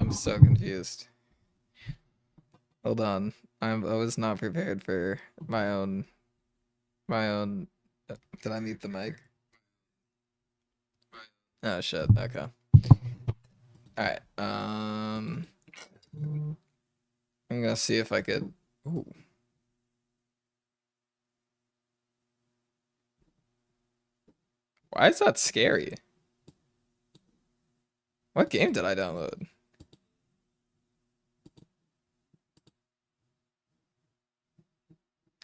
I'm so confused. Hold on. I was not prepared for my own did I mute the mic? Oh shit, okay. Alright. I'm gonna see if I could. Ooh. Why is that scary? What game did I download?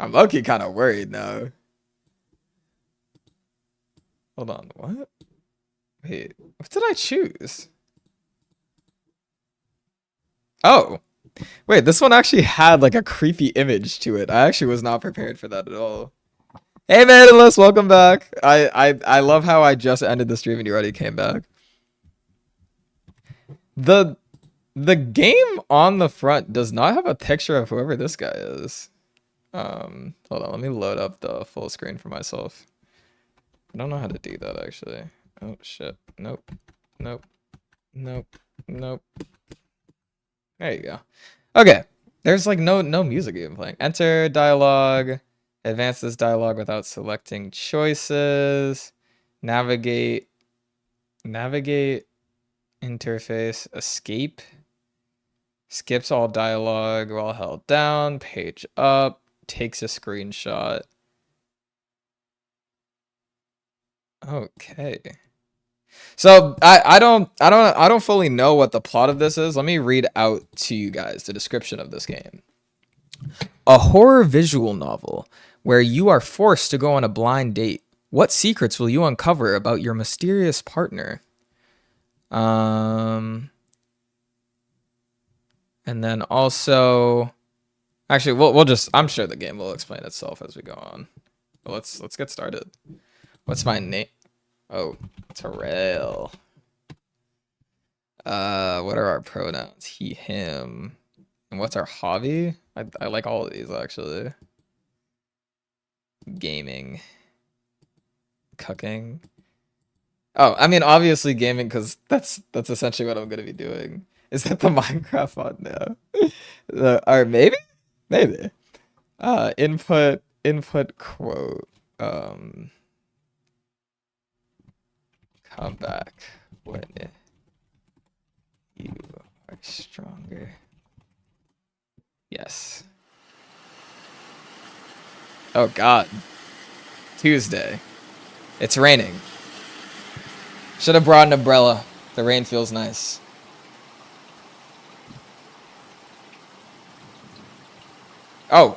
I'm low-key kind of worried now. Hold on, what? Wait, what did I choose? Oh, wait, this one actually had like a creepy image to it. I actually was not prepared for that at all. Hey, Vandalus, welcome back. I love how I just ended the stream and you already came back. The game on the front does not have a picture of whoever this guy is. Hold on, let me load up the full screen for myself. I don't know how to do that actually. Oh shit. Nope. Nope. Nope. Nope. There you go. Okay. There's like no music even playing. Enter dialogue. Advance this dialogue without selecting choices. Navigate. Navigate. Interface. Escape. Skips all dialogue while held down. Page up. Takes a screenshot. Okay. So I don't fully know what the plot of this is. Let me read out to you guys the description of this game. A horror visual novel where you are forced to go on a blind date. What secrets will you uncover about your mysterious partner? And then also, actually, we'll just, I'm sure the game will explain itself as we go on. But let's get started. What's my name? Oh, Terrell. What are our pronouns? He, him. And what's our hobby? I like all of these actually. Gaming. Cooking. Oh, I mean obviously gaming because that's essentially what I'm gonna be doing. Is that the Minecraft one now? Or maybe? Maybe. Input quote. Come back when you are stronger. Yes. Oh God. Tuesday. It's raining. Should have brought an umbrella. The rain feels nice. Oh.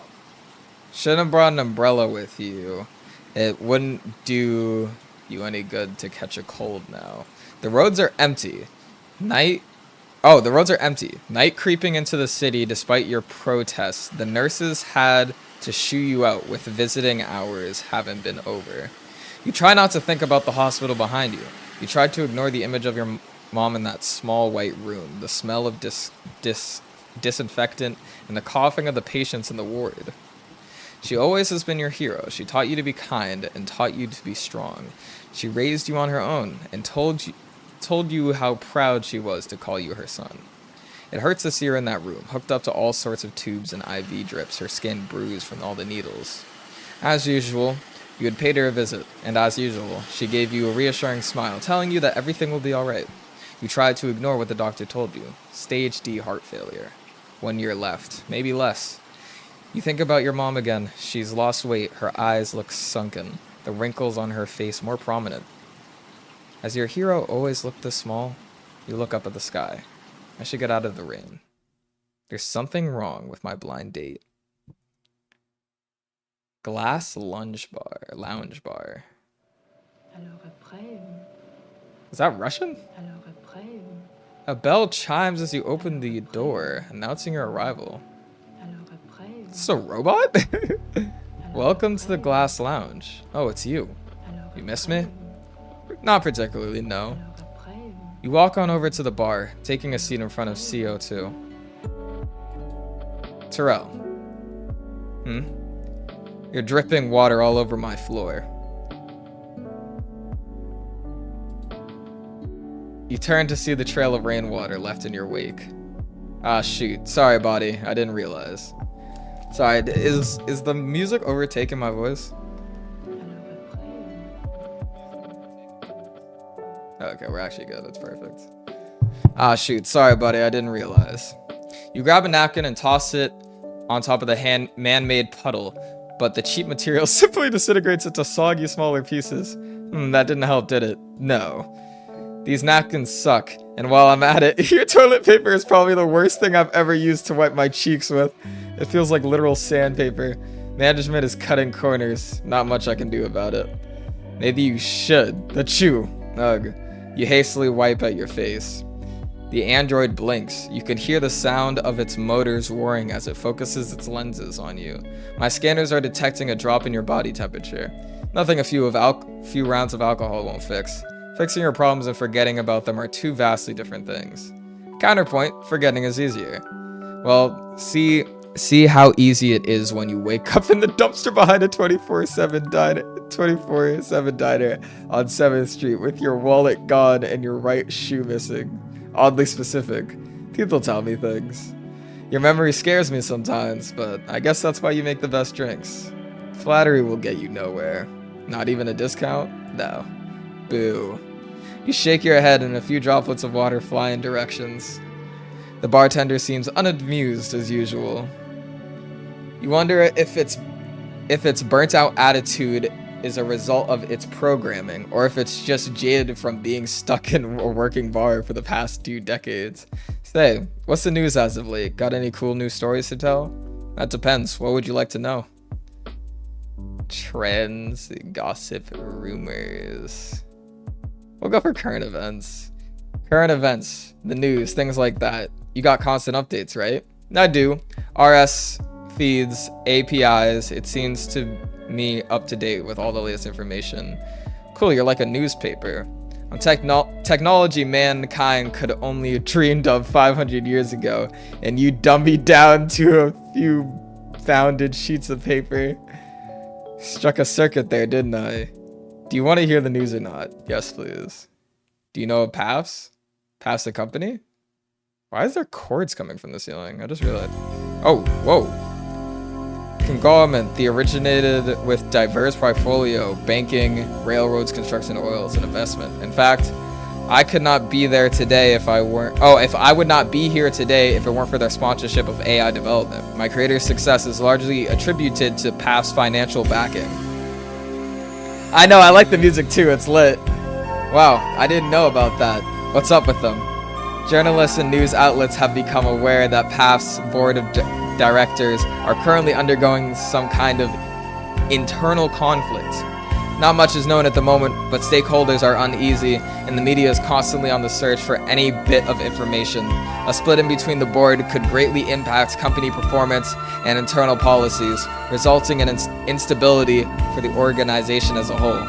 Should have brought an umbrella with you. It wouldn't do you any good to catch a cold now. The roads are empty. Night. Oh, the roads are empty. Night creeping into the city despite your protests. The nurses had to shoo you out with visiting hours haven't been over. You try not to think about the hospital behind you. You try to ignore the image of your mom in that small white room, the smell of disinfectant, and the coughing of the patients in the ward. She always has been your hero. She taught you to be kind and taught you to be strong. She raised you on her own and told you how proud she was to call you her son. It hurts to see her in that room, hooked up to all sorts of tubes and IV drips, her skin bruised from all the needles. As usual, you had paid her a visit, and as usual, she gave you a reassuring smile, telling you that everything will be alright. You tried to ignore what the doctor told you. Stage D heart failure. 1 year left, maybe less. You think about your mom again. She's lost weight, her eyes look sunken, the wrinkles on her face more prominent. As your hero always looked this small, you look up at the sky. I should get out of the rain. There's something wrong with my blind date. Glass lounge bar. Is that Russian? A bell chimes as you open the door, announcing your arrival. Is this a robot? Welcome to the Glass Lounge. Oh, it's you. You miss me? Not particularly, no. You walk on over to the bar, taking a seat in front of CO2. Terrell. You're dripping water all over my floor. You turn to see the trail of rainwater left in your wake. Ah, shoot. Sorry, body. I didn't realize. Sorry, is the music overtaking my voice? Okay, we're actually good. That's perfect. Ah, shoot. Sorry, buddy. I didn't realize. You grab a napkin and toss it on top of the man-made puddle, but the cheap material simply disintegrates into soggy, smaller pieces. That didn't help, did it? No. These napkins suck, and while I'm at it, your toilet paper is probably the worst thing I've ever used to wipe my cheeks with. It feels like literal sandpaper. Management is cutting corners. Not much I can do about it. Maybe you should. The chew. Ugh. You hastily wipe at your face. The android blinks. You can hear the sound of its motors roaring as it focuses its lenses on you. My scanners are detecting a drop in your body temperature. Nothing a few rounds of alcohol won't fix. Fixing your problems and forgetting about them are two vastly different things. Counterpoint, forgetting is easier. Well, see how easy it is when you wake up in the dumpster behind a 24/7 diner on 7th Street with your wallet gone and your right shoe missing. Oddly specific. People tell me things. Your memory scares me sometimes, but I guess that's why you make the best drinks. Flattery will get you nowhere. Not even a discount? No. Boo. You shake your head and a few droplets of water fly in directions. The bartender seems unamused as usual. You wonder if its burnt out attitude is a result of its programming, or if it's just jaded from being stuck in a working bar for the past 2 decades. Say, what's the news as of late? Got any cool news stories to tell? That depends. What would you like to know? Trends, gossip, rumors. We'll go for current events. Current events, the news, things like that. You got constant updates, right? I do. RS feeds, APIs. It seems to me up to date with all the latest information. Cool, you're like a newspaper. On technology mankind could only have dreamed of 500 years ago, and you dummied down to a few founded sheets of paper. Struck a circuit there, didn't I? Do you want to hear the news or not? Yes, please. Do you know of PAFS? PAFS the company? Why is there cords coming from the ceiling? I just realized. Oh, whoa. Conglomerate, the originated with diverse portfolio, banking, railroads, construction, oils, and investment. In fact, I could not be there today if I weren't. Oh, if I would not be here today if it weren't for their sponsorship of AI development. My creator's success is largely attributed to PAF's financial backing. I know, I like the music too. It's lit. Wow, I didn't know about that. What's up with them? Journalists and news outlets have become aware that PAF's board of directors are currently undergoing some kind of internal conflict. Not much is known at the moment, but stakeholders are uneasy, and the media is constantly on the search for any bit of information. A split in between the board could greatly impact company performance and internal policies, resulting in instability for the organization as a whole.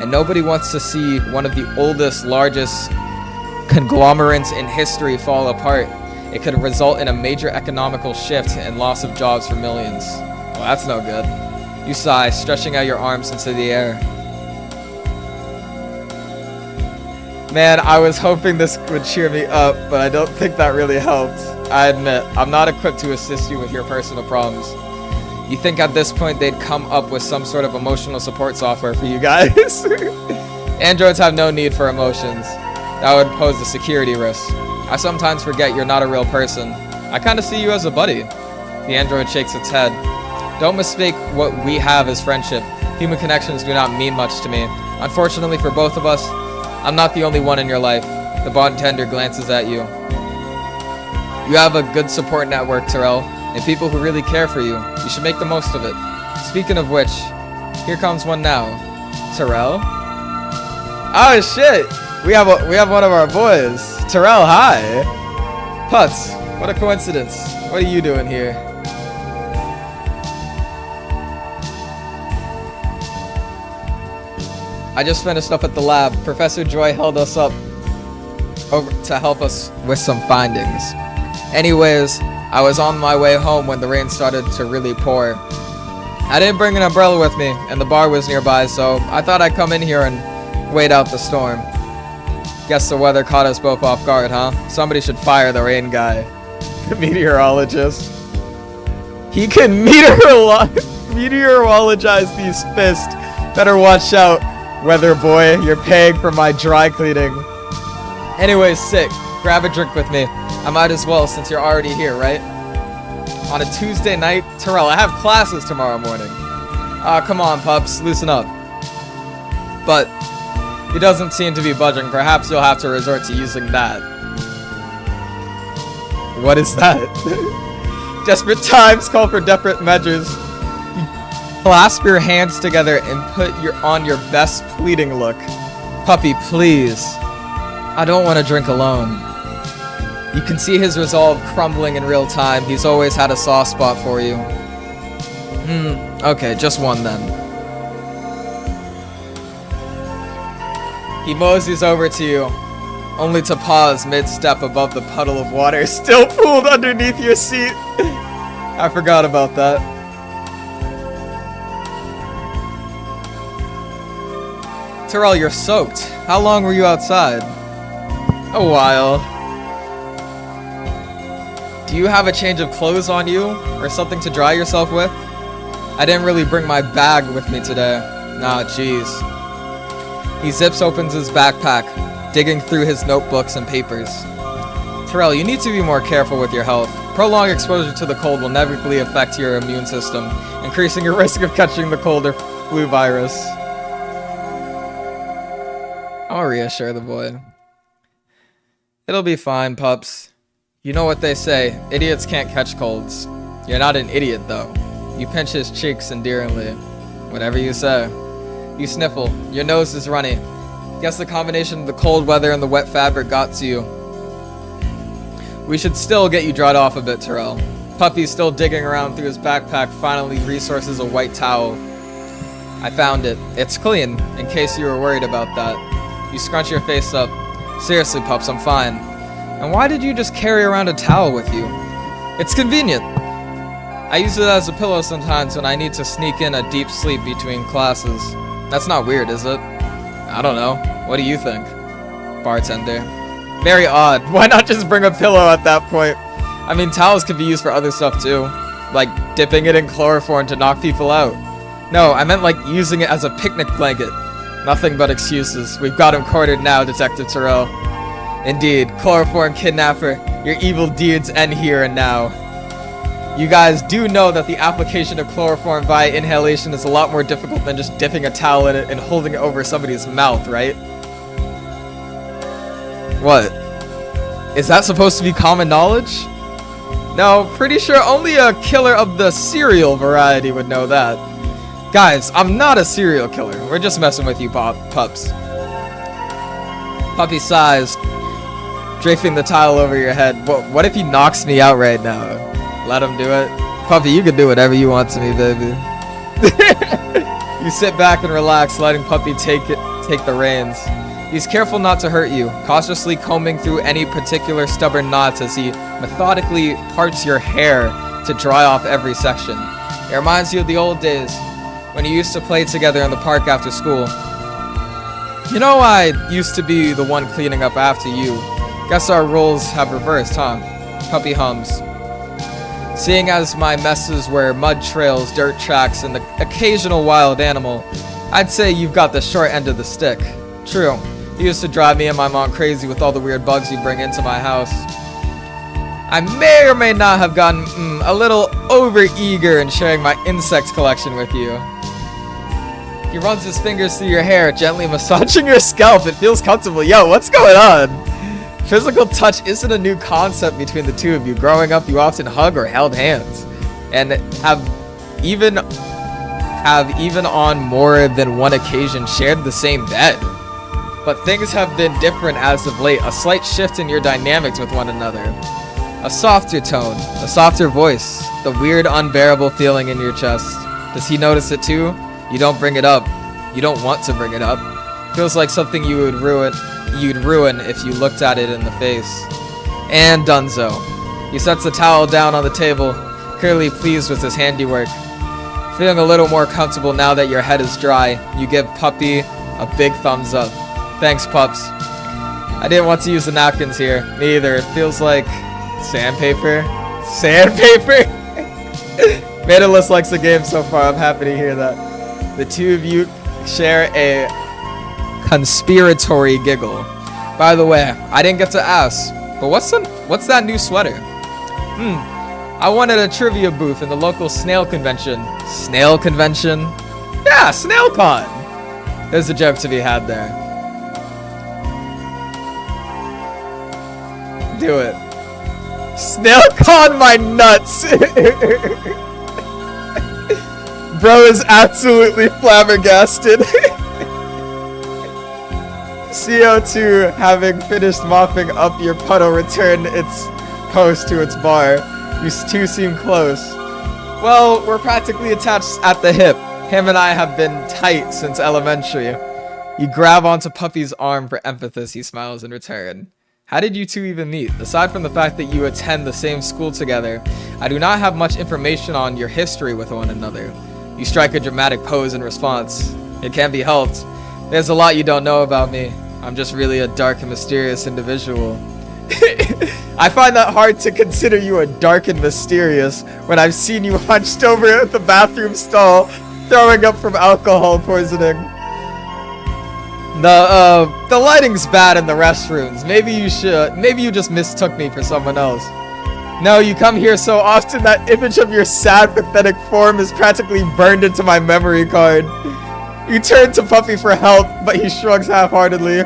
And nobody wants to see one of the oldest, largest conglomerates in history fall apart. It could result in a major economical shift and loss of jobs for millions. Well, that's no good. You sigh, stretching out your arms into the air. Man, I was hoping this would cheer me up, but I don't think that really helped. I admit, I'm not equipped to assist you with your personal problems. You think at this point they'd come up with some sort of emotional support software for you guys? Androids have no need for emotions. That would pose a security risk. I sometimes forget you're not a real person. I kind of see you as a buddy. The android shakes its head. Don't mistake what we have as friendship. Human connections do not mean much to me. Unfortunately for both of us, I'm not the only one in your life. The bartender glances at you. You have a good support network, Terrell, and people who really care for you. You should make the most of it. Speaking of which, here comes one now. Terrell? Oh shit! We have one of our boys. Terrell, hi! Putz, what a coincidence. What are you doing here? I just finished up at the lab. Professor Joy held us up over to help us with some findings. Anyways, I was on my way home when the rain started to really pour. I didn't bring an umbrella with me, and the bar was nearby, so I thought I'd come in here and wait out the storm. Guess the weather caught us both off guard, huh? Somebody should fire the rain guy. the meteorologist. He can meteorologize these fists. Better watch out, weather boy. You're paying for my dry cleaning. Anyways, sick. Grab a drink with me. I might as well since you're already here, right? On a Tuesday night? Terrell, I have classes tomorrow morning. Come on, pups. Loosen up. But he doesn't seem to be budging. Perhaps you'll have to resort to using that. What is that? Desperate times call for desperate measures. Clasp your hands together and put on your best pleading look. Puppy, please. I don't want to drink alone. You can see his resolve crumbling in real time. He's always had a soft spot for you. Okay, just one then. He moseys over to you, only to pause mid-step above the puddle of water still pooled underneath your seat. I forgot about that. Terrell, you're soaked. How long were you outside? A while. Do you have a change of clothes on you, or something to dry yourself with? I didn't really bring my bag with me today. Nah, jeez. He zips opens his backpack, digging through his notebooks and papers. Terrell, you need to be more careful with your health. Prolonged exposure to the cold will negatively affect your immune system, increasing your risk of catching the cold or flu virus. I'll reassure the boy. It'll be fine, pups. You know what they say, idiots can't catch colds. You're not an idiot, though. You pinch his cheeks endearingly. Whatever you say. You sniffle. Your nose is runny. Guess the combination of the cold weather and the wet fabric got to you. We should still get you dried off a bit, Terrell. Puppy, still digging around through his backpack, finally resources a white towel. I found it. It's clean, in case you were worried about that. You scrunch your face up. Seriously, pups, I'm fine. And why did you just carry around a towel with you? It's convenient. I use it as a pillow sometimes when I need to sneak in a deep sleep between classes. That's not weird, is it? I don't know. What do you think? Bartender. Very odd. Why not just bring a pillow at that point? I mean, towels can be used for other stuff too. Like dipping it in chloroform to knock people out. No, I meant like using it as a picnic blanket. Nothing but excuses. We've got him cornered now, Detective Terrell. Indeed, chloroform kidnapper, your evil deeds end here and now. You guys do know that the application of chloroform via inhalation is a lot more difficult than just dipping a towel in it and holding it over somebody's mouth, right? What? Is that supposed to be common knowledge? No, pretty sure only a killer of the serial variety would know that. Guys, I'm not a serial killer. We're just messing with you, pups. Puppy sighs, draping the towel over your head. What if he knocks me out right now? Let him do it. Puppy, you can do whatever you want to me, baby. You sit back and relax, letting Puppy take the reins. He's careful not to hurt you, cautiously combing through any particular stubborn knots as he methodically parts your hair to dry off every section. It reminds you of the old days, when you used to play together in the park after school. You know, I used to be the one cleaning up after you. Guess our roles have reversed, huh? Puppy hums. Seeing as my messes were mud trails, dirt tracks, and the occasional wild animal, I'd say you've got the short end of the stick. True, you used to drive me and my mom crazy with all the weird bugs you bring into my house. I may or may not have gotten a little over-eager in sharing my insect collection with you. He runs his fingers through your hair, gently massaging your scalp. It feels comfortable. Yo, what's going on? Physical touch isn't a new concept between the two of you. Growing up, you often hug or held hands, and have even on more than one occasion shared the same bed. But things have been different as of late. A slight shift in your dynamics with one another. A softer tone, a softer voice, the weird, unbearable feeling in your chest. Does he notice it too? You don't bring it up. You don't want to bring it up. Feels like something you'd ruin if you looked at it in the face. And donezo. He sets the towel down on the table, clearly pleased with his handiwork. Feeling a little more comfortable now that your head is dry, you give Puppy a big thumbs up. Thanks, pups. I didn't want to use the napkins here. Me either. It feels like Sandpaper? Sandpaper? Metalis likes the game so far. I'm happy to hear that. The two of you share a conspiratory giggle. By the way, I didn't get to ask, but what's that new sweater? I wanted a trivia booth in the local snail convention. Snail convention? Yeah, SnailCon! There's a joke to be had there. Do it. SnailCon my nuts! Bro is absolutely flabbergasted. CO2, having finished mopping up your puddle, returned its post to its bar. You two seem close. Well, we're practically attached at the hip. Him and I have been tight since elementary. You grab onto Puppy's arm for emphasis. He smiles in return. How did you two even meet? Aside from the fact that you attend the same school together, I do not have much information on your history with one another. You strike a dramatic pose in response. It can't be helped. There's a lot you don't know about me. I'm just really a dark and mysterious individual. I find that hard to consider you a dark and mysterious when I've seen you hunched over at the bathroom stall, throwing up from alcohol poisoning. The lighting's bad in the restrooms. Maybe you just mistook me for someone else. No, you come here so often that image of your sad, pathetic form is practically burned into my memory card. You turn to Puppy for help, but he shrugs half-heartedly.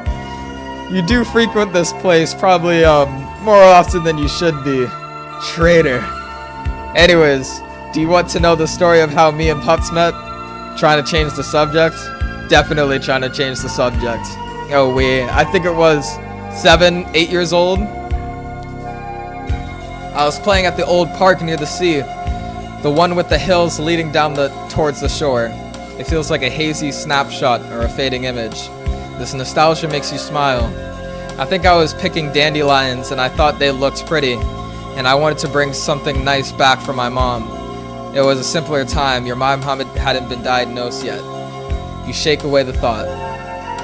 You do frequent this place, probably, more often than you should be. Traitor. Anyways, do you want to know the story of how me and Pups met? Trying to change the subject? Definitely trying to change the subject. Oh wait, I think it was 7, 8 years old. I was playing at the old park near the sea. The one with the hills leading down towards the shore. It feels like a hazy snapshot or a fading image. This nostalgia makes you smile. I think I was picking dandelions and I thought they looked pretty. And I wanted to bring something nice back for my mom. It was a simpler time. Your mom hadn't been diagnosed yet. You shake away the thought.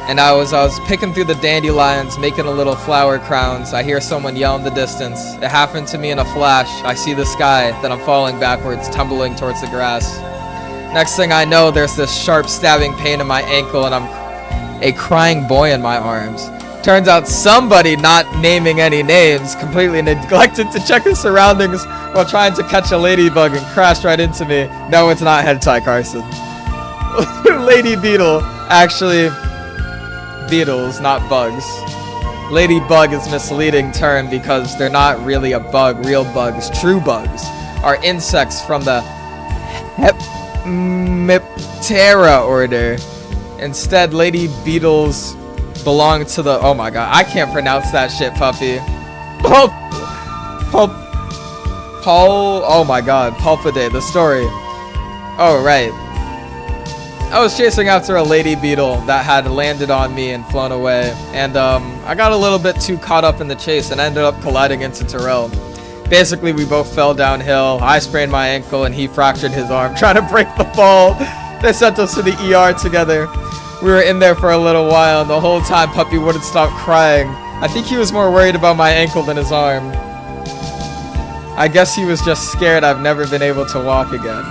And I was picking through the dandelions, making a little flower crowns. I hear someone yell in the distance. It happened to me in a flash. I see the sky, then I'm falling backwards, tumbling towards the grass. Next thing I know, there's this sharp stabbing pain in my ankle and I'm a crying boy in my arms. Turns out somebody, not naming any names, completely neglected to check his surroundings while trying to catch a ladybug and crashed right into me. No, it's not Hentai Carson. Lady Beetle. Actually, beetles, not bugs. Ladybug is a misleading term because they're not really a bug. Real bugs, true bugs, are insects from the Hemiptera order. Instead, lady beetles belong to the... Oh my god, I can't pronounce that shit, Puppy. Oh my god, Pulpidae, the story. Oh, right. I was chasing after a lady beetle that had landed on me and flown away, and I got a little bit too caught up in the chase and ended up colliding into Terrell. Basically, we both fell downhill. I sprained my ankle and he fractured his arm trying to break the fall. They sent us to the ER together. We were in there for a little while, and the whole time Puppy wouldn't stop crying. I think he was more worried about my ankle than his arm. I guess he was just scared I've never been able to walk again.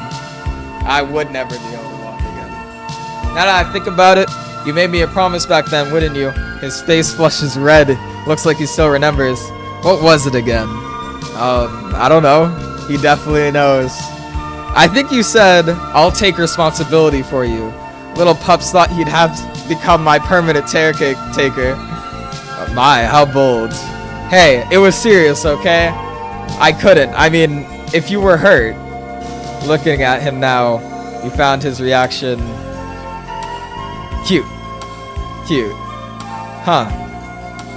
I would never be able to walk again. Now that I think about it, you made me a promise back then, wouldn't you? His face flushes red. Looks like he still remembers. What was it again? I don't know. He definitely knows. I think you said, I'll take responsibility for you. Little Pups thought he'd have to become my permanent caretaker. Oh my, how bold. Hey, it was serious, okay? I couldn't. I mean, if you were hurt. Looking at him now, you found his reaction cute. Cute. Huh.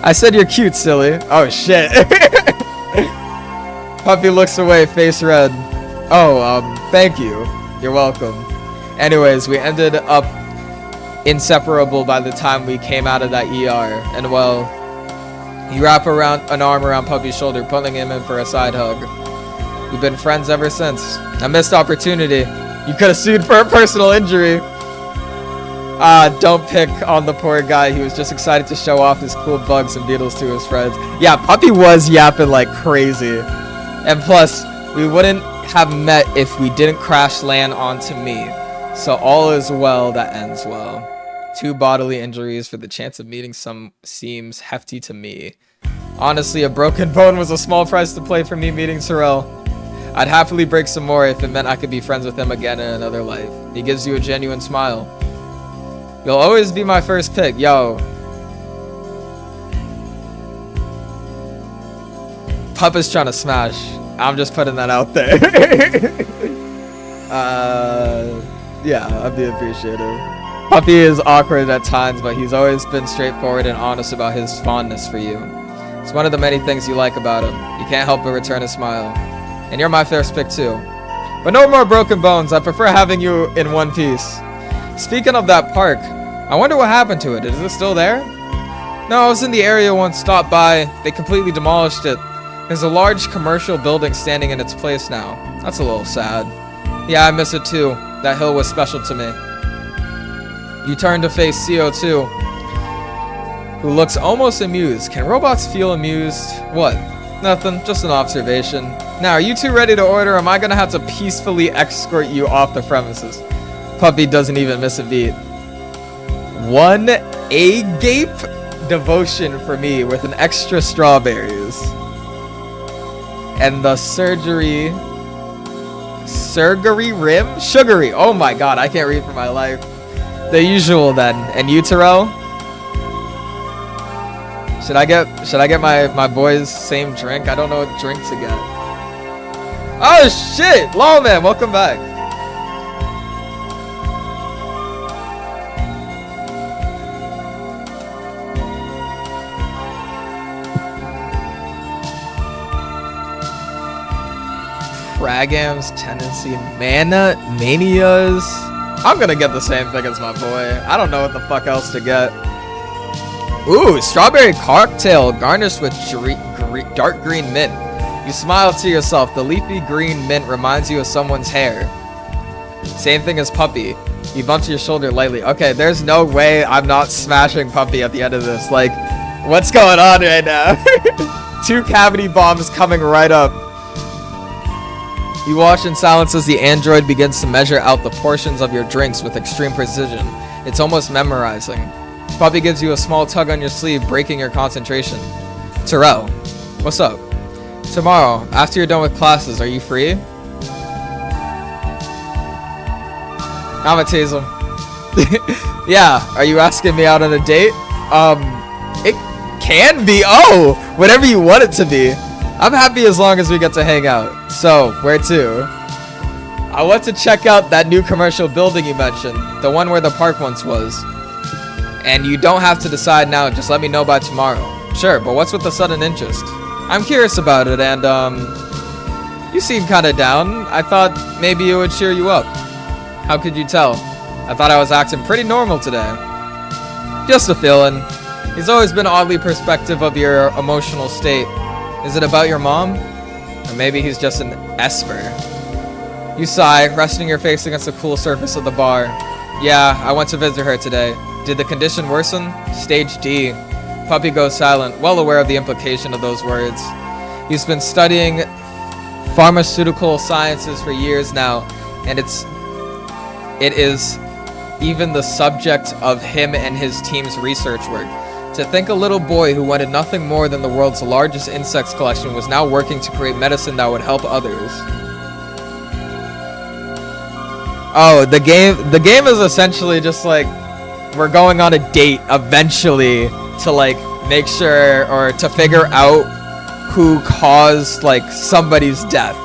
I said you're cute, silly. Oh, shit. Puppy looks away, face red. Oh, thank you. You're welcome. Anyways, we ended up inseparable by the time we came out of that ER. And well, you wrap an arm around Puppy's shoulder, pulling him in for a side hug. We've been friends ever since. A missed opportunity. You could have sued for a personal injury. Don't pick on the poor guy. He was just excited to show off his cool bugs and beetles to his friends. Yeah, Puppy was yapping like crazy. And plus, we wouldn't have met if we didn't crash land onto me. So all is well that ends well. 2 bodily injuries for the chance of meeting some seems hefty to me. Honestly, a broken bone was a small price to pay for me meeting Terrell. I'd happily break some more if it meant I could be friends with him again in another life. He gives you a genuine smile. You'll always be my first pick, yo. Pup is trying to smash. I'm just putting that out there. Yeah, I'd be appreciative. Puppy is awkward at times, but he's always been straightforward and honest about his fondness for you. It's one of the many things you like about him. You can't help but return a smile. And you're my first pick too. But no more broken bones. I prefer having you in one piece. Speaking of that park, I wonder what happened to it. Is it still there? No, I was in the area once, stopped by. They completely demolished it. There's a large commercial building standing in its place now. That's a little sad. Yeah, I miss it too. That hill was special to me. You turn to face CO2, who looks almost amused. Can robots feel amused? What? Nothing, just an observation. Now, are you two ready to order, or am I gonna have to peacefully escort you off the premises? Puppy doesn't even miss a beat. 1 agape devotion for me with an extra strawberries. And the surgery rim? Sugary. Oh my god, I can't read for my life. The usual then. And you, Terrell? Should I get my boys same drink? I don't know what drink to get. Oh shit! Lawman, welcome back. Pragams, tendency, manias. I'm gonna get the same thing as my boy. I don't know what the fuck else to get. Ooh, strawberry cocktail garnished with dark green mint. You smile to yourself. The leafy green mint reminds you of someone's hair. Same thing as Puppy. You bumped your shoulder lightly. Okay, there's no way I'm not smashing Puppy at the end of this. Like, what's going on right now? 2 cavity bombs coming right up. You watch in silence as the android begins to measure out the portions of your drinks with extreme precision. It's almost memorizing. Puppy gives you a small tug on your sleeve, breaking your concentration. Terrell, what's up? Tomorrow, after you're done with classes, are you free? I'ma tease him. Yeah, are you asking me out on a date? It can be. Oh, whatever you want it to be. I'm happy as long as we get to hang out. So, where to? I want to check out that new commercial building you mentioned. The one where the park once was. And you don't have to decide now. Just let me know by tomorrow. Sure, but what's with the sudden interest? I'm curious about it, and, you seem kinda down. I thought maybe it would cheer you up. How could you tell? I thought I was acting pretty normal today. Just a feeling. He's always been oddly perspective of your emotional state. Is it about your mom? Or maybe he's just an esper. You sigh, resting your face against the cool surface of the bar. Yeah, I went to visit her today. Did the condition worsen? Stage D. Puppy goes silent, well aware of the implication of those words. He's been studying pharmaceutical sciences for years now, and it is even the subject of him and his team's research work. To think a little boy who wanted nothing more than the world's largest insects collection was now working to create medicine that would help others. Oh, the game is essentially just like we're going on a date eventually to like make sure or to figure out who caused like somebody's death.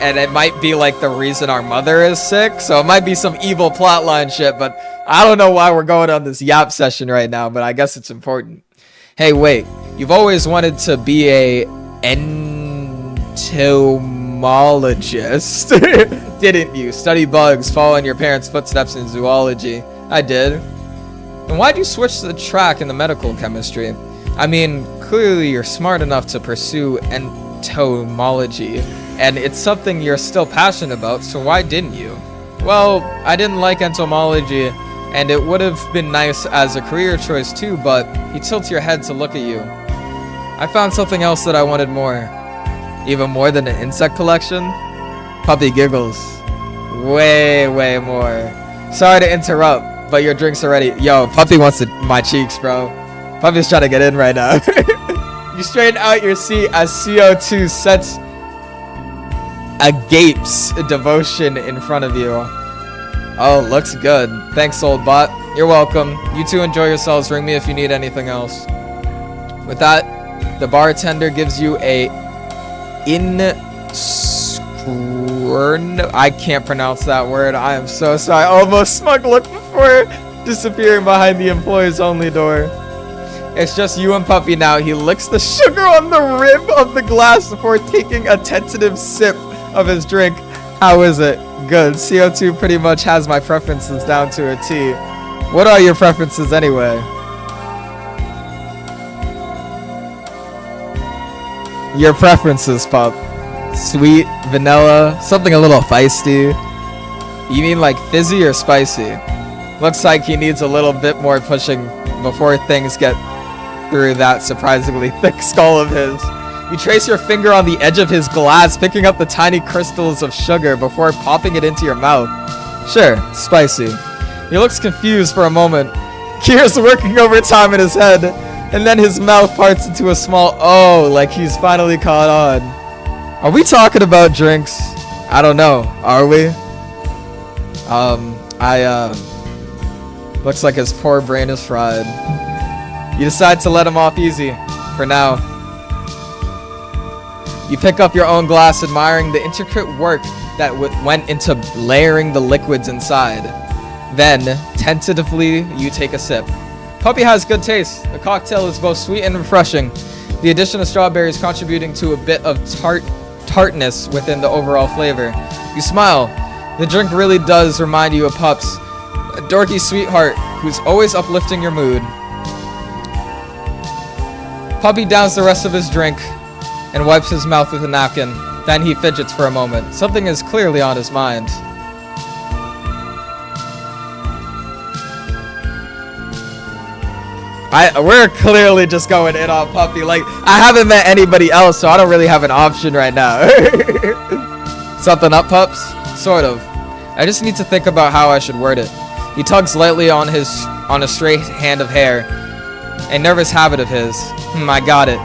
And it might be like the reason our mother is sick, so it might be some evil plotline shit, but I don't know why we're going on this yap session right now, but I guess it's important. Hey, wait, you've always wanted to be a entomologist, didn't you? Study bugs, follow in your parents' footsteps in zoology. I did. And why'd you switch to the track in the medical chemistry? I mean, clearly you're smart enough to pursue entomology, and it's something you're still passionate about, so why didn't you? Well, I didn't like entomology And it would have been nice as a career choice too, but he tilts your head to look at you. I found something else that I wanted more. Even more than an insect collection? Puppy giggles. Way, way more. Sorry to interrupt, but your drink's ready. Yo, Puppy wants my cheeks, bro. Puppy's trying to get in right now. You straighten out your seat as CO2 sets agape's devotion in front of you. Oh, looks good. Thanks, old bot. You're welcome. You two enjoy yourselves. Ring me if you need anything else. With that, the bartender gives you a I can't pronounce that word. I am so sorry. Almost smug look before disappearing behind the employees only door. It's just you and Puppy now. He licks the sugar on the rim of the glass before taking a tentative sip of his drink. How is it? Good. CO2 pretty much has my preferences down to a T. What are your preferences anyway? Your preferences, pup. Sweet, vanilla, something a little feisty. You mean like fizzy or spicy? Looks like he needs a little bit more pushing before things get through that surprisingly thick skull of his. You trace your finger on the edge of his glass, picking up the tiny crystals of sugar before popping it into your mouth. Sure, spicy. He looks confused for a moment. Gears working overtime in his head, and then his mouth parts into a small O, like he's finally caught on. Are we talking about drinks? I don't know. Are we? Looks like his poor brain is fried. You decide to let him off easy, for now. You pick up your own glass, admiring the intricate work that went into layering the liquids inside. Then, tentatively, you take a sip. Puppy has good taste. The cocktail is both sweet and refreshing. The addition of strawberries contributing to a bit of tartness within the overall flavor. You smile. The drink really does remind you of Pups, a dorky sweetheart who's always uplifting your mood. Puppy downs the rest of his drink and wipes his mouth with a napkin. Then he fidgets for a moment. Something is clearly on his mind. We're clearly just going in on Puppy. Like, I haven't met anybody else, so I don't really have an option right now. Something up, Pups? Sort of. I just need to think about how I should word it. He tugs lightly on a stray hand of hair. A nervous habit of his. I got it.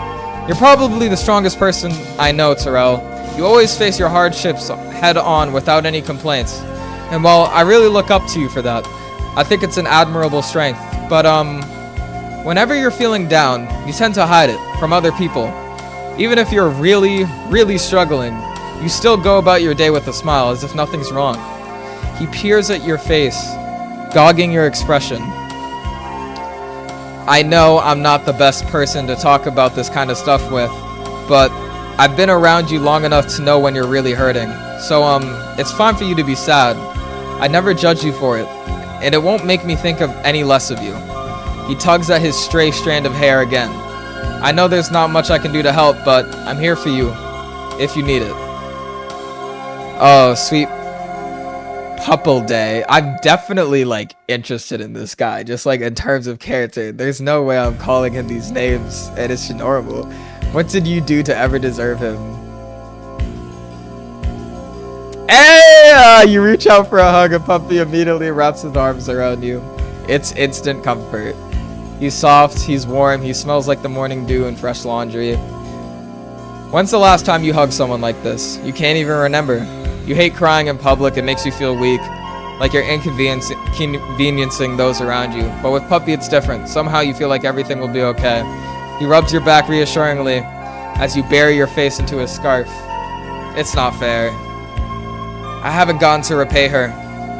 You're probably the strongest person I know, Terrell. You always face your hardships head on without any complaints. And while I really look up to you for that, I think it's an admirable strength. But, whenever you're feeling down, you tend to hide it from other people. Even if you're really, really struggling, you still go about your day with a smile as if nothing's wrong. He peers at your face, gogging your expression. I know I'm not the best person to talk about this kind of stuff with, but I've been around you long enough to know when you're really hurting. So, it's fine for you to be sad. I never judge you for it, and it won't make me think of any less of you. He tugs at his stray strand of hair again. I know there's not much I can do to help, but I'm here for you, if you need it. Oh, sweet Pupple Day. I'm definitely, like, interested in this guy, just, like, in terms of character. There's no way I'm calling him these names, and it's normal. What did you do to ever deserve him? Hey! You reach out for a hug, and Puppy immediately wraps his arms around you. It's instant comfort. He's soft, he's warm, he smells like the morning dew and fresh laundry. When's the last time you hugged someone like this? You can't even remember. You hate crying in public, it makes you feel weak, like you're inconveniencing those around you. But with Puppy it's different. Somehow you feel like everything will be okay. He rubs your back reassuringly as you bury your face into his scarf. It's not fair. I haven't gone to repay her.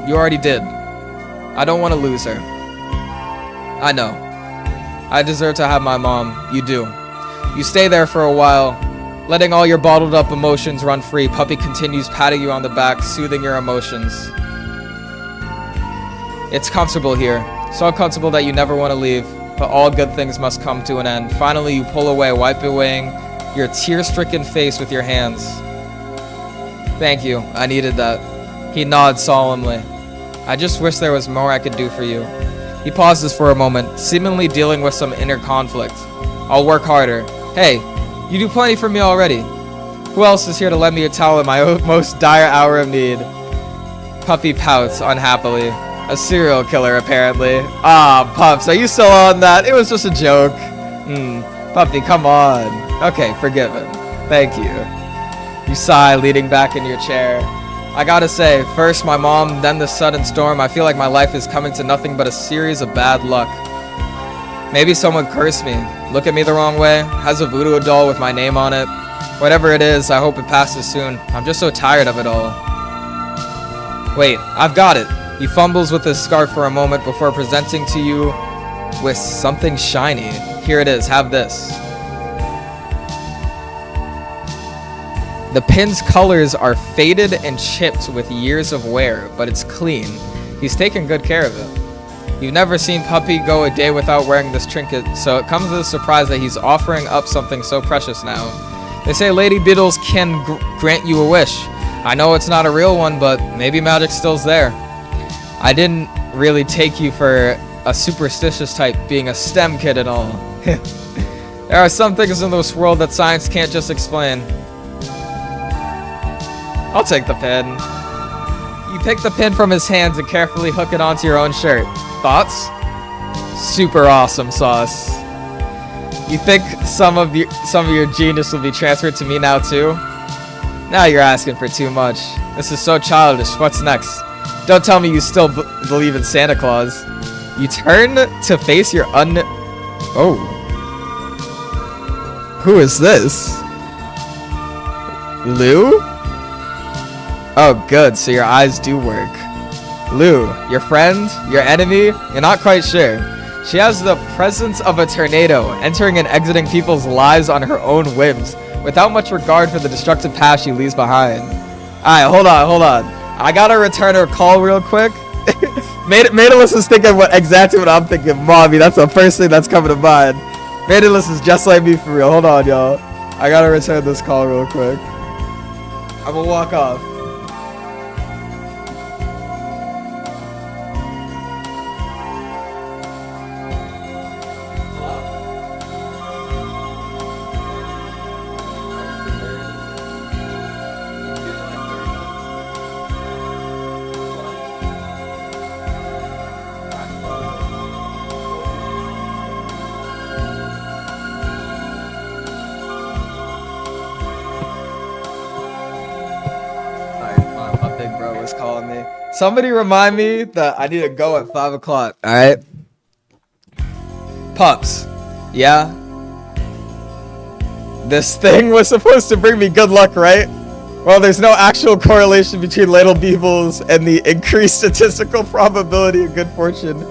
You already did. I don't want to lose her. I know. I deserve to have my mom. You do. You stay there for a while, letting all your bottled up emotions run free. Puppy continues patting you on the back, soothing your emotions. It's comfortable here. So comfortable that you never want to leave, but all good things must come to an end. Finally, you pull away, wipe away your tear-stricken face with your hands. Thank you. I needed that. He nods solemnly. I just wish there was more I could do for you. He pauses for a moment, seemingly dealing with some inner conflict. I'll work harder. Hey, you do plenty for me already. Who else is here to lend me a towel in my most dire hour of need? Puppy pouts unhappily. A serial killer, apparently. Ah, Pups, are you still on that? It was just a joke. Puppy, come on. Okay, forgiven. Thank you. You sigh, leaning back in your chair. I gotta say, first my mom, then this sudden storm. I feel like my life is coming to nothing but a series of bad luck. Maybe someone cursed me, look at me the wrong way, has a voodoo doll with my name on it. Whatever it is, I hope it passes soon. I'm just so tired of it all. Wait, I've got it. He fumbles with his scarf for a moment before presenting to you with something shiny. Here it is, have this. The pin's colors are faded and chipped with years of wear, but it's clean. He's taken good care of it. You've never seen Puppy go a day without wearing this trinket, so it comes as a surprise that he's offering up something so precious now. They say Lady Beetles can grant you a wish. I know it's not a real one, but maybe magic still's there. I didn't really take you for a superstitious type, being a STEM kid and all. There are some things in this world that science can't just explain. I'll take the pin. You take the pin from his hands and carefully hook it onto your own shirt. Thoughts? Super awesome, Sauce. You think some of your genius will be transferred to me now too? Now you're asking for too much. This is so childish. What's next? Don't tell me you still believe in Santa Claus. You turn to face your Oh. Who is this? Lou? Oh, good. So your eyes do work. Lou, your friend? Your enemy? You're not quite sure. She has the presence of a tornado, entering and exiting people's lives on her own whims, without much regard for the destructive past she leaves behind. Alright, hold on. I gotta return her call real quick. Maedalus is thinking exactly what I'm thinking. Mommy, that's the first thing that's coming to mind. Maedalus is just like me for real. Hold on, y'all. I gotta return this call real quick. I'm gonna walk off. Calling me. Somebody remind me that I need to go at 5 o'clock. Alright? Pups. Yeah? This thing was supposed to bring me good luck, right? Well, there's no actual correlation between ladle beebles and the increased statistical probability of good fortune.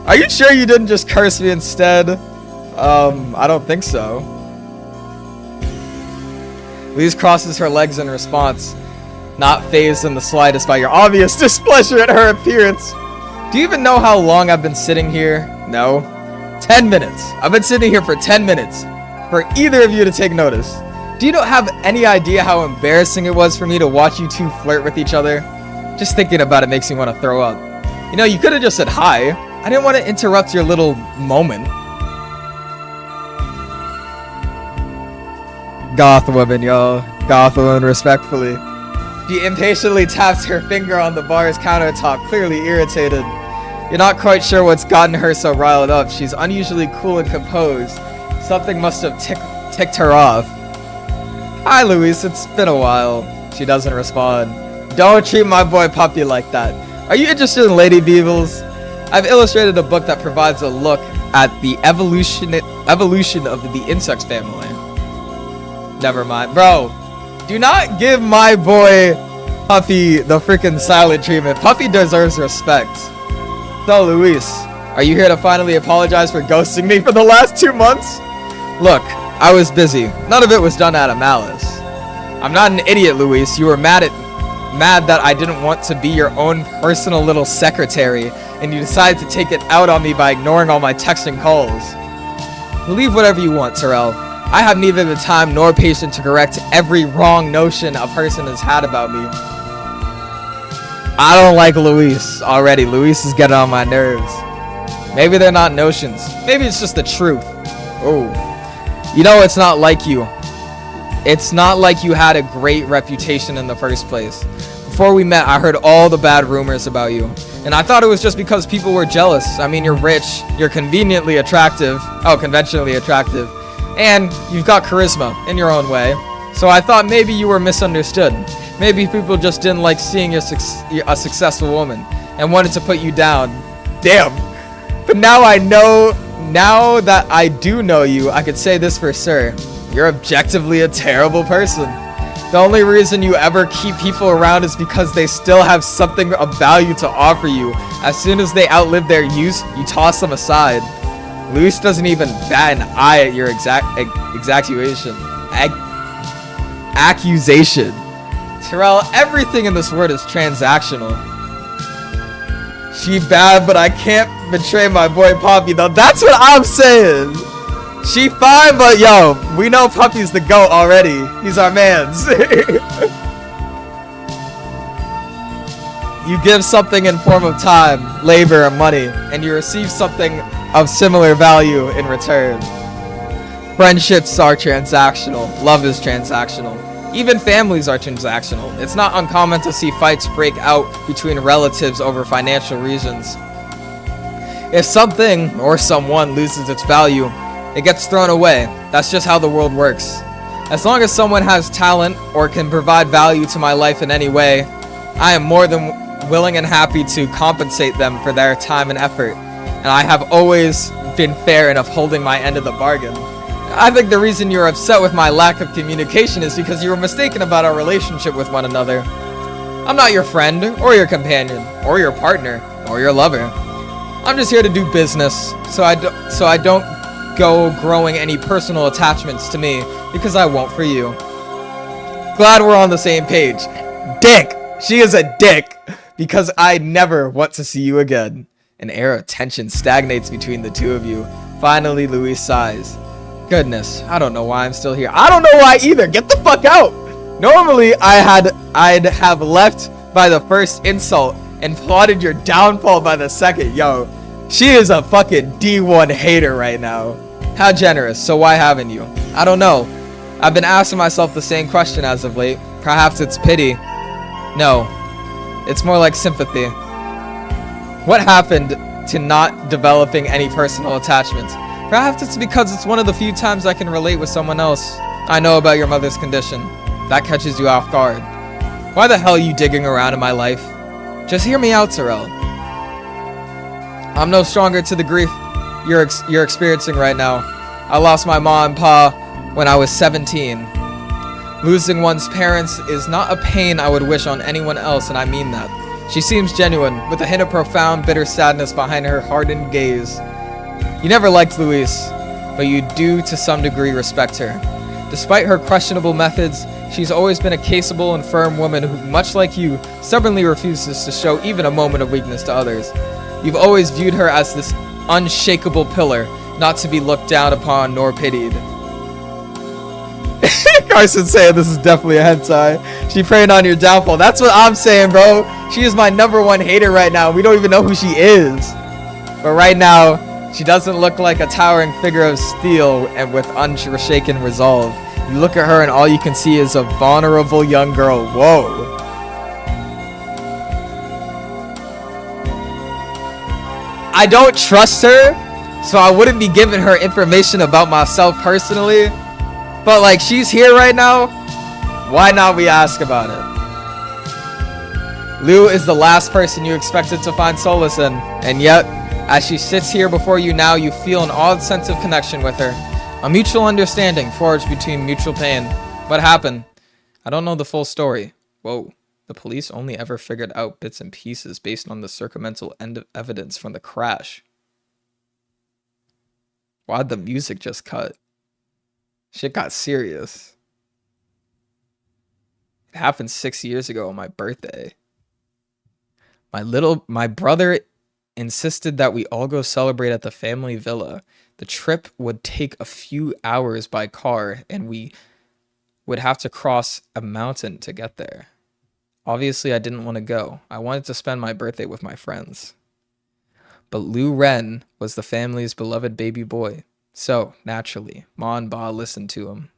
Are you sure you didn't just curse me instead? I don't think so. Lise crosses her legs in response, not fazed in the slightest by your obvious displeasure at her appearance. Do you even know how long I've been sitting here? No. 10 minutes. I've been sitting here for 10 minutes. For either of you to take notice. Do you not have any idea how embarrassing it was for me to watch you two flirt with each other? Just thinking about it makes me want to throw up. You know, you could have just said hi. I didn't want to interrupt your little moment. Goth woman, y'all. Goth woman, respectfully. She impatiently taps her finger on the bar's countertop, clearly irritated. You're not quite sure what's gotten her so riled up. She's unusually cool and composed. Something must have ticked her off. Hi, Luis. It's been a while. She doesn't respond. Don't treat my boy Puppy like that. Are you interested in Lady Beetles? I've illustrated a book that provides a look at the evolution of the insect family. Never mind. Bro, do not give my boy Puffy the freaking silent treatment. Puffy deserves respect. So, Luis, are you here to finally apologize for ghosting me for the last 2 months? Look, I was busy. None of it was done out of malice. I'm not an idiot, Luis. You were mad that I didn't want to be your own personal little secretary, and you decided to take it out on me by ignoring all my texts and calls. Believe whatever you want, Terrell. I have neither the time nor patience to correct every wrong notion a person has had about me. I don't like Luis already. Luis is getting on my nerves. Maybe they're not notions. Maybe it's just the truth. Oh. You know, it's not like you. It's not like you had a great reputation in the first place. Before we met, I heard all the bad rumors about you. And I thought it was just because people were jealous. I mean, you're rich, you're conveniently attractive. Oh, conventionally attractive. And you've got charisma in your own way. So I thought maybe you were misunderstood. Maybe people just didn't like seeing a successful woman and wanted to put you down. Damn. But now I know, now that I do know you, I could say this for sure. You're objectively a terrible person. The only reason you ever keep people around is because they still have something of value to offer you. As soon as they outlive their use, you toss them aside. Luis doesn't even bat an eye at your accusation. Terrell, everything in this world is transactional. She bad, but I can't betray my boy Poppy, though. That's what I'm saying. She fine, but yo, we know Puppy's the GOAT already. He's our mans. You give something in form of time, labor, and money, and you receive something of similar value in return. Friendships are transactional. Love is transactional. Even families are transactional. It's not uncommon to see fights break out between relatives over financial reasons. If something or someone loses its value, it gets thrown away. That's just how the world works. As long as someone has talent or can provide value to my life in any way, I am more than willing and happy to compensate them for their time and effort. And I have always been fair enough holding my end of the bargain. I think the reason you're upset with my lack of communication is because you were mistaken about our relationship with one another. I'm not your friend, or your companion, or your partner, or your lover. I'm just here to do business, so I don't go growing any personal attachments to me, because I won't for you. Glad we're on the same page. Dick! She is a dick! Because I never want to see you again. An air of tension stagnates between the two of you. Finally, Luis sighs. Goodness, I don't know why I'm still here. I don't know why either. Get the fuck out. Normally, I'd have left by the first insult and plotted your downfall by the second. Yo, she is a fucking D1 hater right now. How generous. So why haven't you? I don't know. I've been asking myself the same question as of late. Perhaps it's pity. No, it's more like sympathy. What happened to not developing any personal attachments? Perhaps it's because it's one of the few times I can relate with someone else. I know about your mother's condition. That catches you off guard. Why the hell are you digging around in my life? Just hear me out, Terrell. I'm no stronger to the grief you're experiencing right now. I lost my mom and pa when I was 17. Losing one's parents is not a pain I would wish on anyone else, and I mean that. She seems genuine, with a hint of profound, bitter sadness behind her hardened gaze. You never liked Luis, but you do to some degree respect her. Despite her questionable methods, she's always been a caseable and firm woman who, much like you, stubbornly refuses to show even a moment of weakness to others. You've always viewed her as this unshakable pillar, not to be looked down upon nor pitied. Carson saying this is definitely a hentai. She preying on your downfall. That's what I'm saying, bro. She is my #1 hater right now. We don't even know who she is. But right now, she doesn't look like a towering figure of steel and with unshaken resolve. You look at her and all you can see is a vulnerable young girl. Whoa. I don't trust her, so I wouldn't be giving her information about myself personally. But like, she's here right now. Why not we ask about it? Lou is the last person you expected to find solace in, and yet, as she sits here before you now, you feel an odd sense of connection with her. A mutual understanding forged between mutual pain. What happened? I don't know the full story. Whoa. The police only ever figured out bits and pieces based on the circumstantial evidence from the crash. Why'd the music just cut? Shit got serious. It happened 6 years ago on my birthday. My brother insisted that we all go celebrate at the family villa. The trip would take a few hours by car, and we would have to cross a mountain to get there. Obviously, I didn't want to go. I wanted to spend my birthday with my friends. But Lu Ren was the family's beloved baby boy. So, naturally, Ma and Ba listened to him.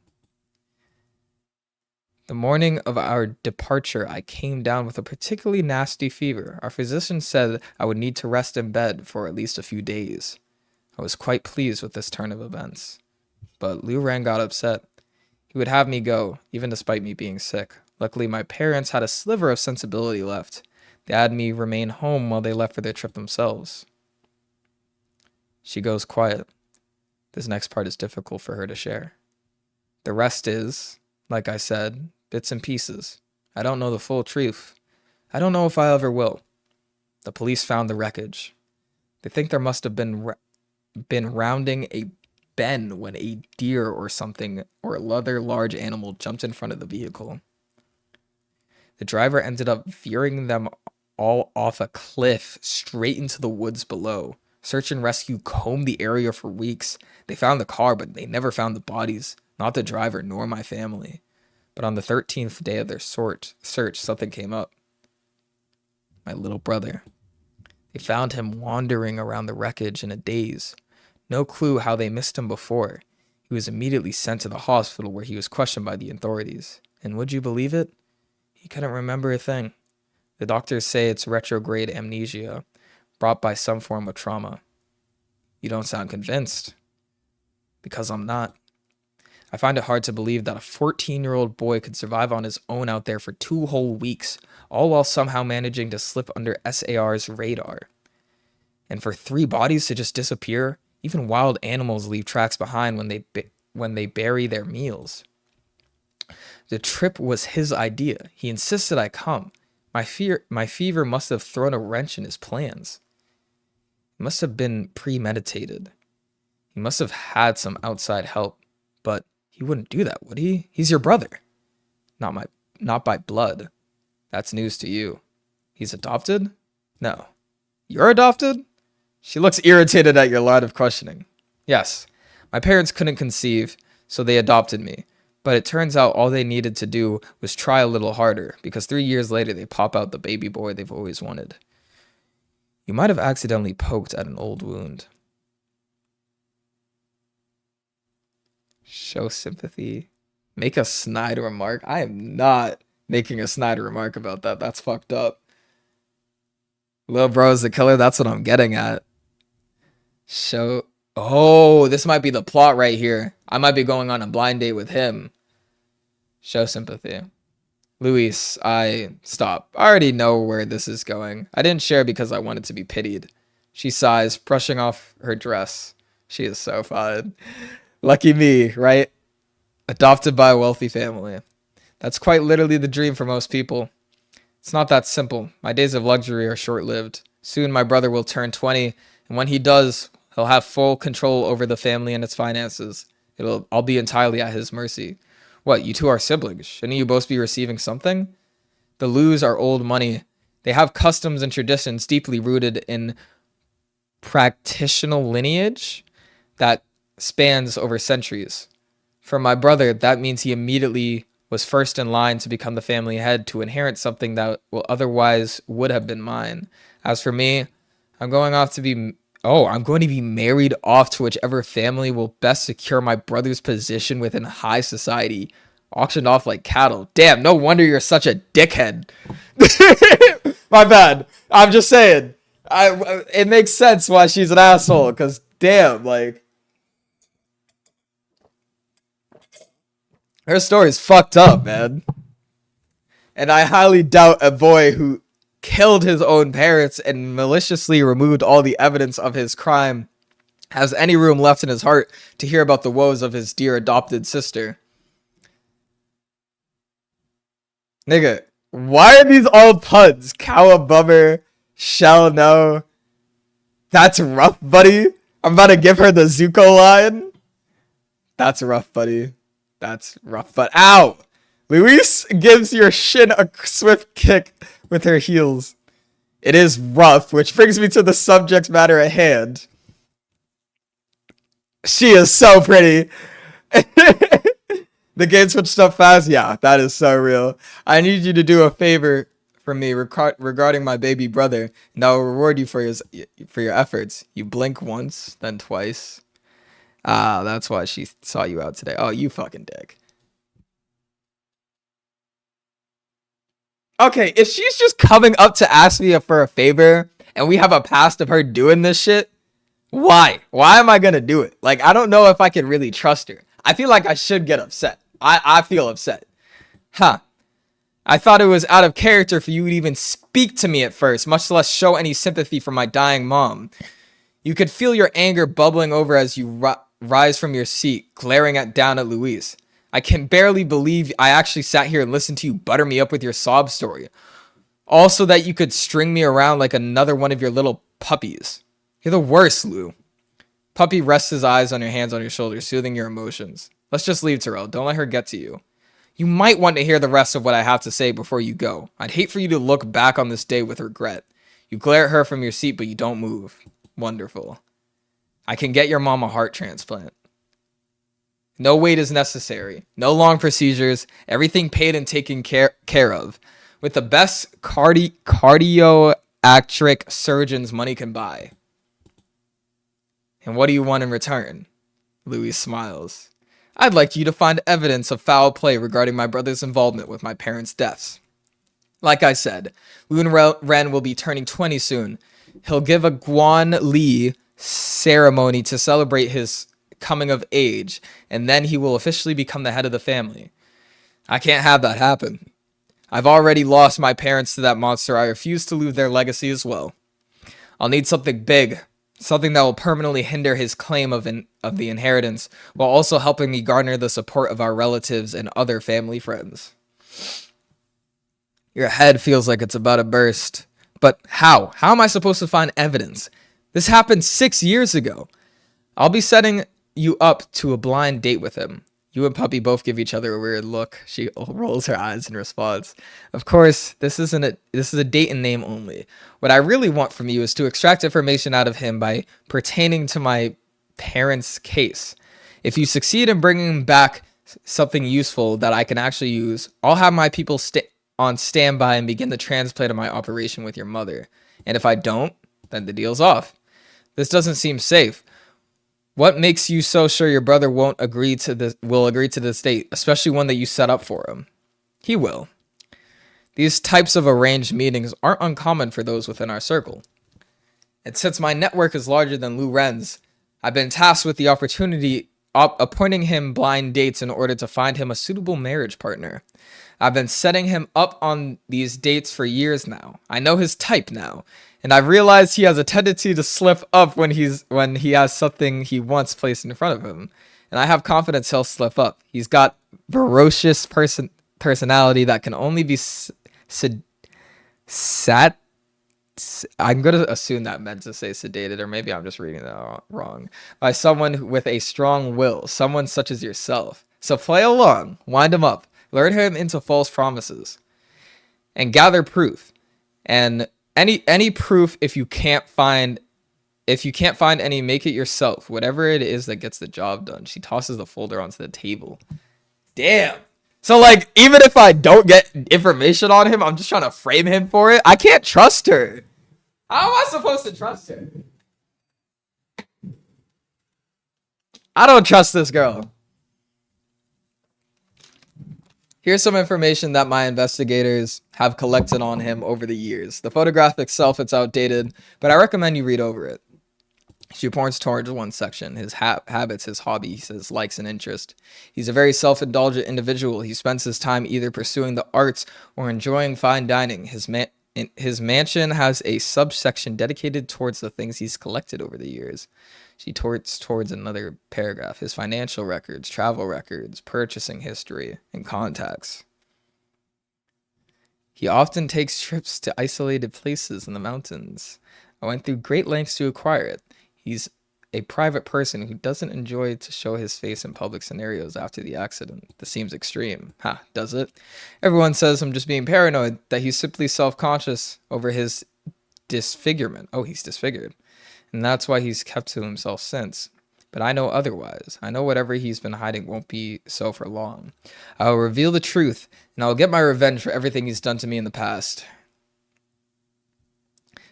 The morning of our departure, I came down with a particularly nasty fever. Our physician said I would need to rest in bed for at least a few days. I was quite pleased with this turn of events. But Lu Ren got upset. He would have me go, even despite me being sick. Luckily, my parents had a sliver of sensibility left. They had me remain home while they left for their trip themselves. She goes quiet. This next part is difficult for her to share. The rest is, like I said, bits and pieces. I don't know the full truth. I don't know if I ever will. The police found the wreckage. They think there must have been rounding a bend when a deer or something or another large animal jumped in front of the vehicle. The driver ended up veering them all off a cliff straight into the woods below. Search and rescue combed the area for weeks. They found the car, but they never found the bodies, not the driver nor my family. But on the 13th day of their search, something came up. My little brother. They found him wandering around the wreckage in a daze. No clue how they missed him before. He was immediately sent to the hospital where he was questioned by the authorities. And would you believe it? He couldn't remember a thing. The doctors say it's retrograde amnesia, brought by some form of trauma. You don't sound convinced. Because I'm not. I find it hard to believe that a 14-year-old boy could survive on his own out there for 2 whole weeks, all while somehow managing to slip under SAR's radar. And for 3 bodies to just disappear, even wild animals leave tracks behind when they bury their meals. The trip was his idea. He insisted I come. My fever must have thrown a wrench in his plans. It must have been premeditated. He must have had some outside help, but he wouldn't do that, would he? He's your brother. Not by blood. That's news to you. He's adopted? No. You're adopted? She looks irritated at your line of questioning. Yes. My parents couldn't conceive, so they adopted me. But it turns out all they needed to do was try a little harder, because 3 years later they pop out the baby boy they've always wanted. You might have accidentally poked at an old wound. Show sympathy. Make a snide remark. I am not making a snide remark about that. That's fucked up. Lil bro is the killer. That's what I'm getting at. Show. Oh, this might be the plot right here. I might be going on a blind date with him. Show sympathy. Luis, stop. I already know where this is going. I didn't share because I wanted to be pitied. She sighs, brushing off her dress. She is so fine. Lucky me, right? Adopted by a wealthy family. That's quite literally the dream for most people. It's not that simple. My days of luxury are short-lived. Soon my brother will turn 20, and when he does, he'll have full control over the family and its finances. I'll be entirely at his mercy. What, you two are siblings? Shouldn't you both be receiving something? The Lus are old money. They have customs and traditions deeply rooted in practitioner lineage that spans over centuries. For my brother, that means he immediately was first in line to become the family head to inherit something that will otherwise would have been mine. As for me, I'm going to be married off to whichever family will best secure my brother's position within high society. Auctioned off like cattle. Damn, no wonder you're such a dickhead. My bad. I'm just saying. It makes sense why she's an asshole, because damn, like, her story's fucked up, man. And I highly doubt a boy who killed his own parents and maliciously removed all the evidence of his crime has any room left in his heart to hear about the woes of his dear adopted sister. Nigga, why are these all puns? Cowabubber, shall know. That's rough, buddy. I'm about to give her the Zuko line. That's rough, buddy. That's rough, but ow! Luis gives your shin a swift kick with her heels. It is rough, which brings me to the subject matter at hand. She is so pretty. The game switched up fast. Yeah, that is so real. I need you to do a favor from me regarding my baby brother, and I will reward you for your efforts. You blink once, then twice. Ah, that's why she saw you out today. Oh, you fucking dick. Okay, if she's just coming up to ask me for a favor, and we have a past of her doing this shit, why? Why am I gonna do it? Like, I don't know if I can really trust her. I feel like I should get upset. I feel upset. Huh. I thought it was out of character for you to even speak to me at first, much less show any sympathy for my dying mom. You could feel your anger bubbling over as you rise from your seat, glaring down at Louise. I can barely believe I actually sat here and listened to you butter me up with your sob story. Also that you could string me around like another one of your little puppies. You're the worst, Lou. Puppy rests his eyes on your hands on your shoulders, soothing your emotions. Let's just leave, Terrell. Don't let her get to you. You might want to hear the rest of what I have to say before you go. I'd hate for you to look back on this day with regret. You glare at her from your seat, but you don't move. Wonderful. I can get your mom a heart transplant. No wait is necessary. No long procedures. Everything paid and taken care of. With the best cardiac surgeons money can buy. And what do you want in return? Louis smiles. I'd like you to find evidence of foul play regarding my brother's involvement with my parents' deaths. Like I said, Lun Ren will be turning 20 soon. He'll give a Guan Li ceremony to celebrate his coming of age, and then he will officially become the head of the family. I can't have that happen. I've already lost my parents to that monster. I refuse to lose their legacy as well. I'll need something big, something that will permanently hinder his claim of the inheritance, while also helping me garner the support of our relatives and other family friends. Your head feels like it's about to burst. But how? How am I supposed to find evidence? This happened 6 years ago. I'll be setting you up to a blind date with him. You and Puppy both give each other a weird look. She rolls her eyes in response. Of course, this is a date in name only. What I really want from you is to extract information out of him by pertaining to my parents' case. If you succeed in bringing back something useful that I can actually use, I'll have my people on standby and begin the transplant of my operation with your mother. And if I don't, then the deal's off. This doesn't seem safe. What makes you so sure your brother will agree to this date, especially one that you set up for him? He will. These types of arranged meetings aren't uncommon for those within our circle. And since my network is larger than Lou Ren's, I've been tasked with the opportunity of appointing him blind dates in order to find him a suitable marriage partner. I've been setting him up on these dates for years now. I know his type now, and I've realized he has a tendency to slip up when he has something he wants placed in front of him. And I have confidence he'll slip up. He's got ferocious personality that can only be I'm going to assume that meant to say sedated, or maybe I'm just reading that wrong. By someone with a strong will, someone such as yourself. So play along, wind him up, lure him into false promises, and gather proof. And any proof, if you can't find any, make it yourself. Whatever it is that gets the job done. She tosses the folder onto the table. Damn. So, like, even if I don't get information on him, I'm just trying to frame him for it. I can't trust her. How am I supposed to trust her? I don't trust this girl. Here's some information that my investigators have collected on him over the years. The photograph itself, it's outdated, but I recommend you read over it. She points towards one section, his habits, his hobbies, his likes and interests. He's a very self-indulgent individual. He spends his time either pursuing the arts or enjoying fine dining. His mansion has a subsection dedicated towards the things he's collected over the years. She towards another paragraph, his financial records, travel records, purchasing history, and contacts. He often takes trips to isolated places in the mountains. I went through great lengths to acquire it. He's a private person who doesn't enjoy to show his face in public scenarios after the accident. This seems extreme. Ha, does it? Everyone says I'm just being paranoid, that he's simply self-conscious over his disfigurement. Oh, he's disfigured. And that's why he's kept to himself since. But I know otherwise. I know whatever he's been hiding won't be so for long. I will reveal the truth, and I will get my revenge for everything he's done to me in the past.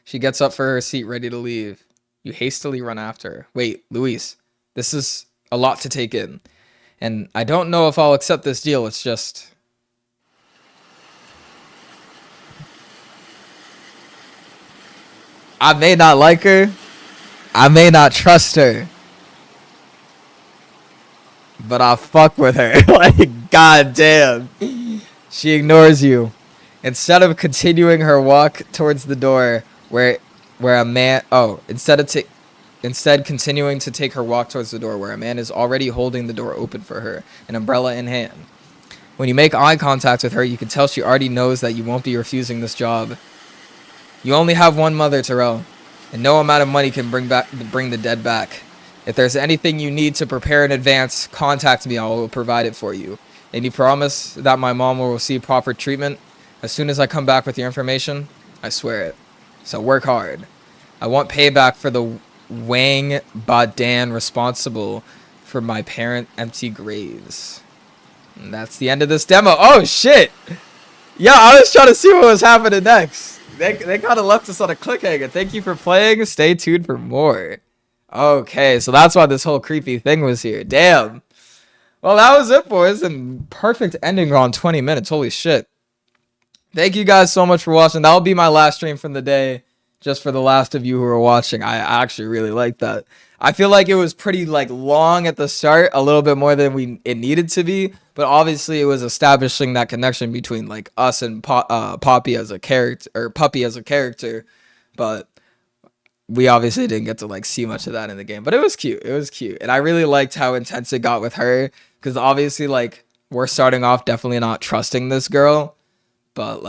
She gets up for her seat, ready to leave. You hastily run after her. Wait, Luis, this is a lot to take in. And I don't know if I'll accept this deal. It's just... I may not like her. I may not trust her. But I'll fuck with her. Like, goddamn. She ignores you. Instead of continuing her walk towards the door where a man... Oh, instead continuing to take her walk towards the door where a man is already holding the door open for her, an umbrella in hand. When you make eye contact with her, you can tell she already knows that you won't be refusing this job. You only have one mother, Terrell, and no amount of money can bring the dead back. If there's anything you need to prepare in advance, contact me. I will provide it for you. And you promise that my mom will receive proper treatment as soon as I come back with your information? I swear it. So work hard. I want payback for the Wang Badan responsible for my parent empty graves. And that's the end of this demo. Oh shit! Yeah, I was trying to see what was happening next. They kind of left us on a cliffhanger. Thank you for playing. Stay tuned for more. Okay, so that's why this whole creepy thing was here. Damn. Well, that was it, boys. And perfect ending on 20 minutes. Holy shit. Thank you guys so much for watching. That'll be my last stream from the day. Just for the last of you who are watching. I actually really like that. I feel like it was pretty long at the start, a little bit more than it needed to be, but obviously it was establishing that connection between us and Poppy as a character, or Puppy as a character, but we obviously didn't get to see much of that in the game. But it was cute. It was cute, and I really liked how intense it got with her, because obviously we're starting off definitely not trusting this girl, but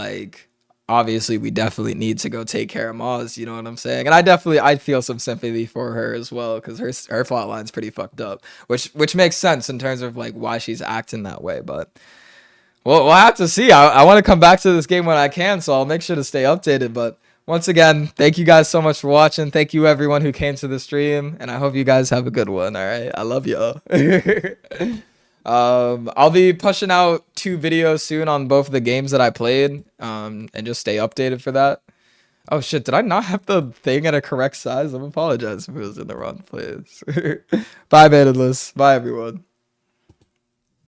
obviously we definitely need to go take care of Maz, you know what I'm saying? And I feel some sympathy for her as well, because her plot line's pretty fucked up, which makes sense in terms of why she's acting that way. But we'll have to see. I want to come back to this game when I can, so I'll make sure to stay updated. But once again, thank you guys so much for watching. Thank you everyone who came to the stream, and I hope you guys have a good one. All right, I love y'all. I'll be pushing out 2 videos soon on both of the games that I played, and just stay updated for that. Oh shit, did I not have the thing at a correct size? I apologize if it was in the wrong place. Bye, Bandedless. Bye, everyone.